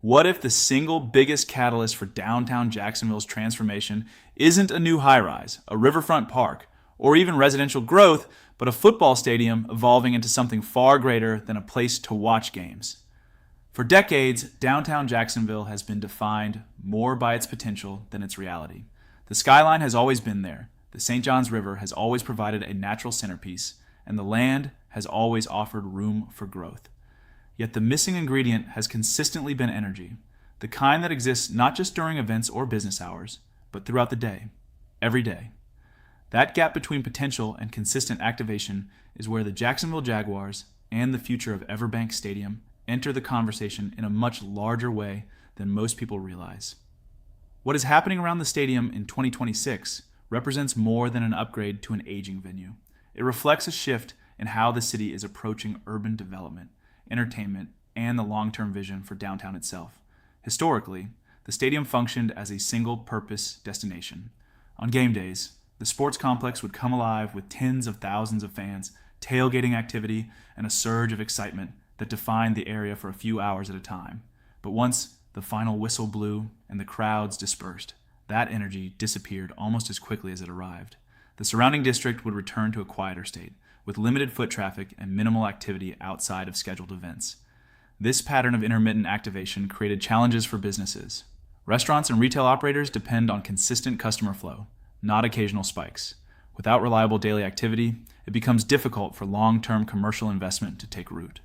What if the single biggest catalyst for downtown Jacksonville's transformation isn't a new high-rise, a riverfront park, or even residential growth, but a football stadium evolving into something far greater than a place to watch games? For decades, downtown Jacksonville has been defined more by its potential than its reality. The skyline has always been there, the St. Johns River has always provided a natural centerpiece, and the land has always offered room for growth. Yet the missing ingredient has consistently been energy, the kind that exists not just during events or business hours, but throughout the day, every day. That gap between potential and consistent activation is where the Jacksonville Jaguars and the future of EverBank Stadium enter the conversation in a much larger way than most people realize. What is happening around the stadium in 2026 represents more than an upgrade to an aging venue. It reflects a shift in how the city is approaching urban development, entertainment, and the long-term vision for downtown itself. Historically, the stadium functioned as a single-purpose destination. On game days, the sports complex would come alive with tens of thousands of fans, tailgating activity, and a surge of excitement that defined the area for a few hours at a time. But once the final whistle blew and the crowds dispersed, that energy disappeared almost as quickly as it arrived. The surrounding district would return to a quieter state, with limited foot traffic and minimal activity outside of scheduled events. This pattern of intermittent activation created challenges for businesses. Restaurants and retail operators depend on consistent customer flow, not occasional spikes. Without reliable daily activity, it becomes difficult for long-term commercial investment to take root.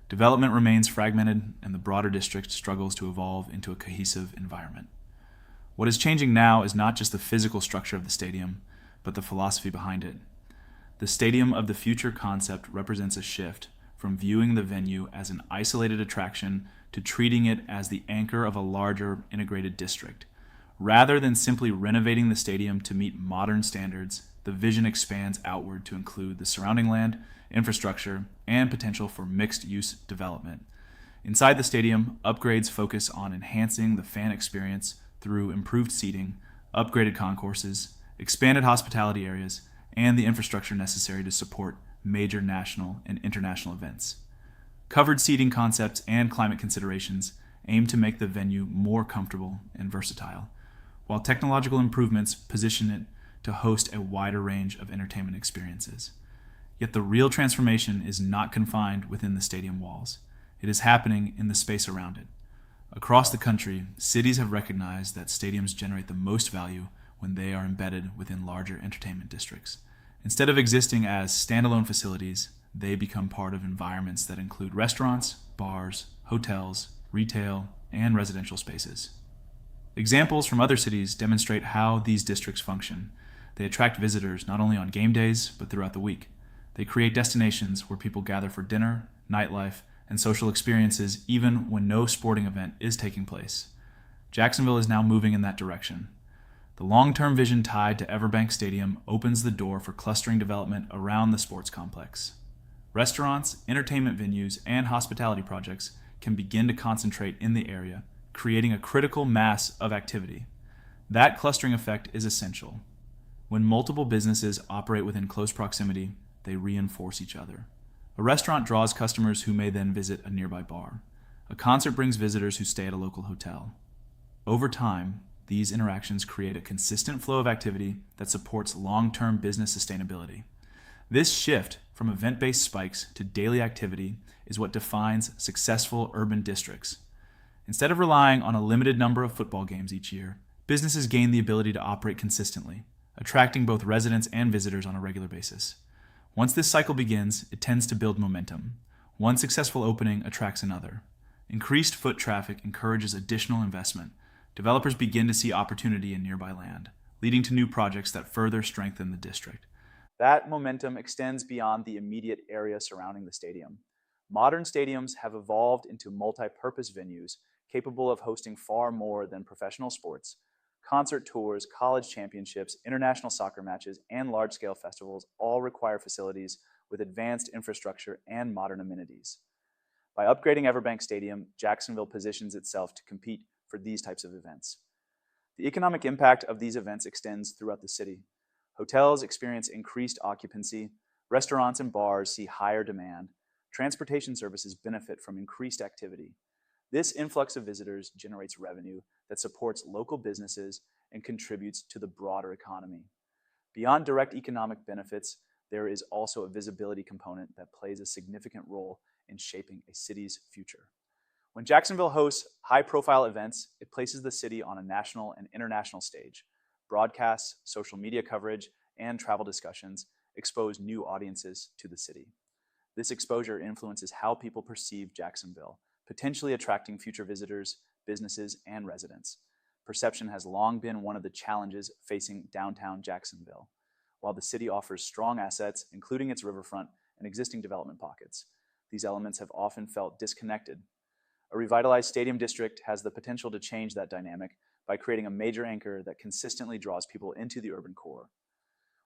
Development remains fragmented, and the broader district struggles to evolve into a cohesive environment. What is changing now is not just the physical structure of the stadium, but the philosophy behind it. The Stadium of the Future concept represents a shift from viewing the venue as an isolated attraction to treating it as the anchor of a larger integrated district. Rather than simply renovating the stadium to meet modern standards, the vision expands outward to include the surrounding land, infrastructure, and potential for mixed-use development. Inside the stadium, upgrades focus on enhancing the fan experience through improved seating, upgraded concourses, expanded hospitality areas, and the infrastructure necessary to support major national and international events. Covered seating concepts and climate considerations aim to make the venue more comfortable and versatile, while technological improvements position it to host a wider range of entertainment experiences. Yet the real transformation is not confined within the stadium walls. It is happening in the space around it. Across the country, cities have recognized that stadiums generate the most value when they are embedded within larger entertainment districts. Instead of existing as standalone facilities, they become part of environments that include restaurants, bars, hotels, retail, and residential spaces. Examples from other cities demonstrate how these districts function. They attract visitors not only on game days, but throughout the week. They create destinations where people gather for dinner, nightlife, and social experiences even when no sporting event is taking place. Jacksonville is now moving in that direction. The long-term vision tied to EverBank Stadium opens the door for clustering development around the sports complex. Restaurants, entertainment venues, and hospitality projects can begin to concentrate in the area, creating a critical mass of activity. That clustering effect is essential. When multiple businesses operate within close proximity, they reinforce each other. A restaurant draws customers who may then visit a nearby bar. A concert brings visitors who stay at a local hotel. Over time, these interactions create a consistent flow of activity that supports long-term business sustainability. This shift from event-based spikes to daily activity is what defines successful urban districts. Instead of relying on a limited number of football games each year, businesses gain the ability to operate consistently, attracting both residents and visitors on a regular basis. Once this cycle begins, it tends to build momentum. One successful opening attracts another. Increased foot traffic encourages additional investment. Developers begin to see opportunity in nearby land, leading to new projects that further strengthen the district. That momentum extends beyond the immediate area surrounding the stadium. Modern stadiums have evolved into multi-purpose venues capable of hosting far more than professional sports. Concert tours, college championships, international soccer matches, and large-scale festivals all require facilities with advanced infrastructure and modern amenities. By upgrading EverBank Stadium, Jacksonville positions itself to compete for these types of events. The economic impact of these events extends throughout the city. Hotels experience increased occupancy, restaurants and bars see higher demand, transportation services benefit from increased activity. This influx of visitors generates revenue that supports local businesses and contributes to the broader economy. Beyond direct economic benefits, there is also a visibility component that plays a significant role in shaping a city's future. When Jacksonville hosts high-profile events, it places the city on a national and international stage. Broadcasts, social media coverage, and travel discussions expose new audiences to the city. This exposure influences how people perceive Jacksonville, potentially attracting future visitors, businesses, and residents. Perception has long been one of the challenges facing downtown Jacksonville. While the city offers strong assets, including its riverfront and existing development pockets, these elements have often felt disconnected. A revitalized stadium district has the potential to change that dynamic by creating a major anchor that consistently draws people into the urban core.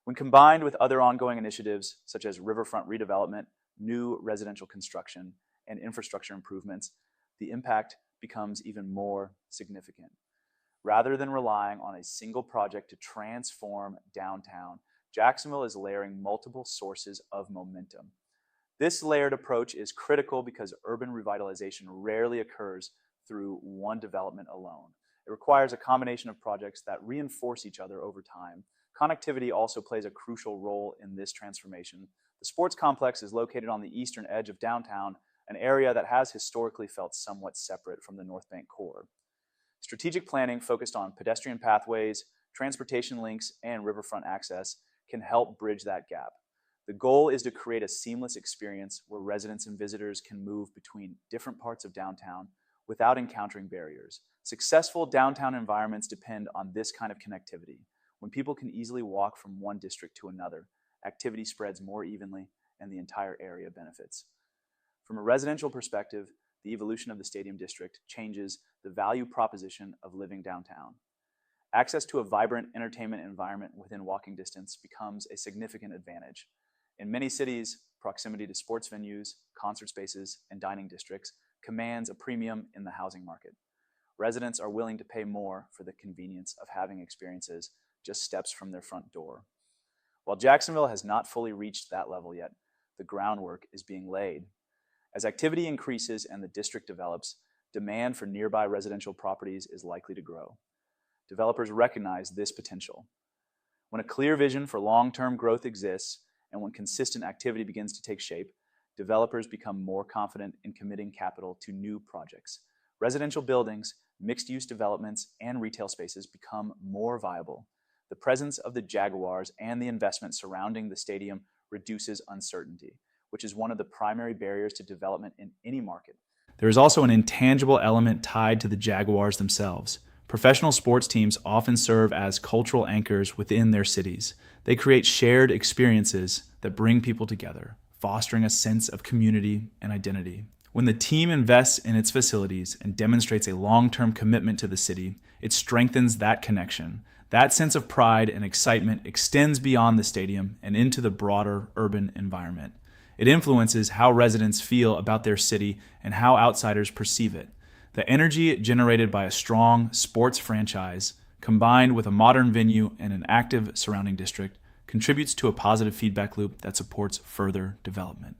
When combined with other ongoing initiatives, such as riverfront redevelopment, new residential construction, and infrastructure improvements, the impact becomes even more significant. Rather than relying on a single project to transform downtown, Jacksonville is layering multiple sources of momentum. This layered approach is critical because urban revitalization rarely occurs through one development alone. It requires a combination of projects that reinforce each other over time. Connectivity also plays a crucial role in this transformation. The sports complex is located on the eastern edge of downtown, an area that has historically felt somewhat separate from the North Bank core. Strategic planning focused on pedestrian pathways, transportation links, and riverfront access can help bridge that gap. The goal is to create a seamless experience where residents and visitors can move between different parts of downtown without encountering barriers. Successful downtown environments depend on this kind of connectivity. When people can easily walk from one district to another, activity spreads more evenly and the entire area benefits. From a residential perspective, the evolution of the stadium district changes the value proposition of living downtown. Access to a vibrant entertainment environment within walking distance becomes a significant advantage. In many cities, proximity to sports venues, concert spaces, and dining districts commands a premium in the housing market. Residents are willing to pay more for the convenience of having experiences just steps from their front door. While Jacksonville has not fully reached that level yet, the groundwork is being laid. As activity increases and the district develops, demand for nearby residential properties is likely to grow. Developers recognize this potential. When a clear vision for long-term growth exists, and when consistent activity begins to take shape, developers become more confident in committing capital to new projects. Residential buildings, mixed-use developments, and retail spaces become more viable. The presence of the Jaguars and the investment surrounding the stadium reduces uncertainty, which is one of the primary barriers to development in any market. There is also an intangible element tied to the Jaguars themselves. Professional sports teams often serve as cultural anchors within their cities. They create shared experiences that bring people together, fostering a sense of community and identity. When the team invests in its facilities and demonstrates a long-term commitment to the city, it strengthens that connection. That sense of pride and excitement extends beyond the stadium and into the broader urban environment. It influences how residents feel about their city and how outsiders perceive it. The energy generated by a strong sports franchise, combined with a modern venue and an active surrounding district, contributes to a positive feedback loop that supports further development.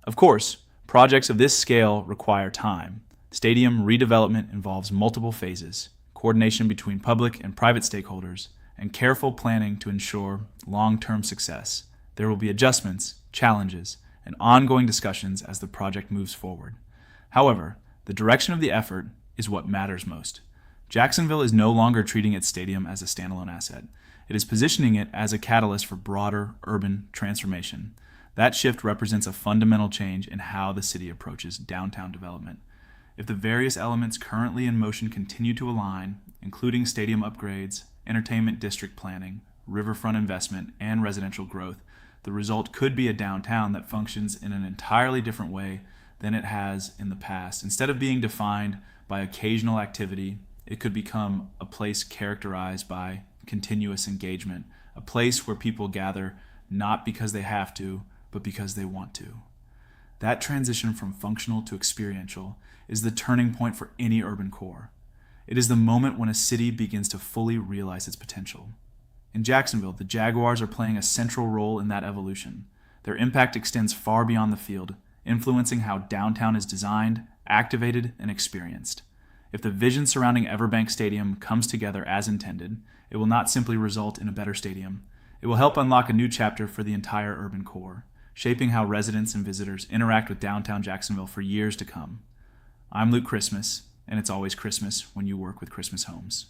Of course, projects of this scale require time. Stadium redevelopment involves multiple phases, coordination between public and private stakeholders, and careful planning to ensure long-term success. There will be adjustments, challenges, and ongoing discussions as the project moves forward. However, the direction of the effort is what matters most. Jacksonville is no longer treating its stadium as a standalone asset. It is positioning it as a catalyst for broader urban transformation. That shift represents a fundamental change in how the city approaches downtown development. If the various elements currently in motion continue to align, including stadium upgrades, entertainment district planning, riverfront investment, and residential growth, the result could be a downtown that functions in an entirely different way than it has in the past. Instead of being defined by occasional activity, it could become a place characterized by continuous engagement, a place where people gather not because they have to, but because they want to. That transition from functional to experiential is the turning point for any urban core. It is the moment when a city begins to fully realize its potential. In Jacksonville, the Jaguars are playing a central role in that evolution. Their impact extends far beyond the field, influencing how downtown is designed, activated, and experienced. If the vision surrounding EverBank Stadium comes together as intended, it will not simply result in a better stadium. It will help unlock a new chapter for the entire urban core, shaping how residents and visitors interact with downtown Jacksonville for years to come. I'm Luke Christmas, and it's always Christmas when you work with Christmas Homes.